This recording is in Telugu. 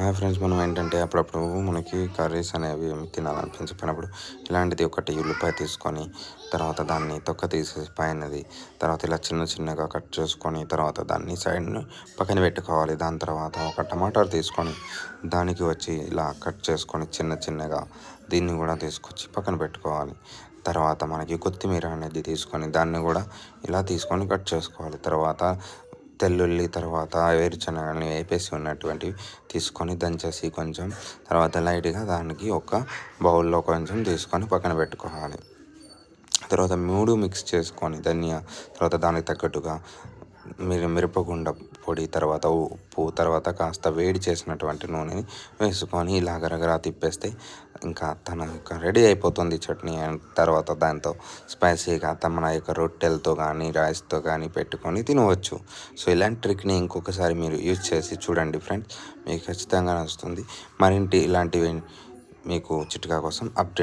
హాయ్ ఫ్రెండ్స్, మనం ఏంటంటే అప్పుడప్పుడు మనకి కర్రీస్ అనేవి తినాలనిపించకపోయినప్పుడు ఇలాంటిది ఒకటి ఉల్లిపాయ తీసుకొని తర్వాత దాన్ని తొక్క తీసేసి పైనది తర్వాత ఇలా చిన్న చిన్నగా కట్ చేసుకొని తర్వాత దాన్ని సైడ్ని పక్కన పెట్టుకోవాలి. దాని తర్వాత ఒక టమాటా తీసుకొని దానికి వచ్చి ఇలా కట్ చేసుకొని చిన్న చిన్నగా దీన్ని కూడా తీసుకొచ్చి పక్కన పెట్టుకోవాలి. తర్వాత మనకి కొత్తిమీర అనేది తీసుకొని దాన్ని కూడా ఇలా తీసుకొని కట్ చేసుకోవాలి. తర్వాత తెల్లుల్లి తర్వాత వేరుశనగల్ని వేపేసి ఉన్నటువంటివి తీసుకొని దంచేసి కొంచెం తర్వాత లైట్గా దానికి ఒక బౌల్లో కొంచెం తీసుకొని పక్కన పెట్టుకోవాలి. తర్వాత 3 మిక్స్ చేసుకొని ధనియా తర్వాత దానికి తగ్గట్టుగా మిరపగుండ పొడి తర్వాత ఉప్పు తర్వాత కాస్త వేడి చేసినటువంటి నూనెని వేసుకొని ఇలా గరగరా తిప్పేస్తే ఇంకా రెడీ అయిపోతుంది చట్నీ. అండ్ తర్వాత దాంతో స్పైసీగా మన యొక్క రొట్టెలతో కానీ రైస్తో కానీ పెట్టుకొని తినవచ్చు. సో ఇలాంటి ట్రిక్ని ఇంకొకసారి మీరు యూజ్ చేసి చూడండి ఫ్రెండ్స్, మీకు ఖచ్చితంగా నచ్చుతుంది. మరింటి ఇలాంటివి మీకు చిట్కా కోసం అప్డేట్